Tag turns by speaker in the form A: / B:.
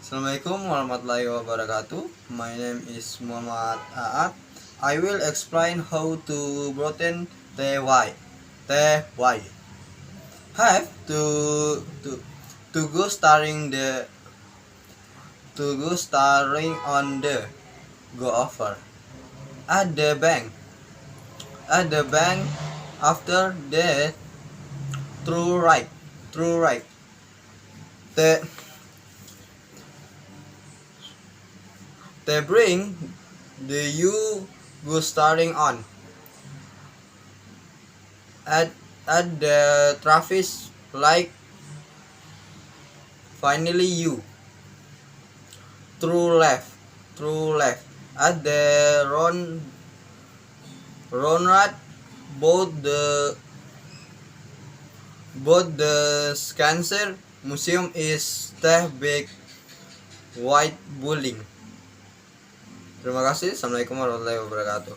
A: Assalamualaikum warahmatullahi wabarakatuh. My name is Muhammad Aat. I will explain how to broaden the Y. Have to go starring on the go over at the bank. After that through right. The They bring the you go starting on at the traffic light. Finally you through left at the Ronrad. Both the Scancer Museum is the big white building. Terima kasih. Assalamualaikum warahmatullahi wabarakatuh.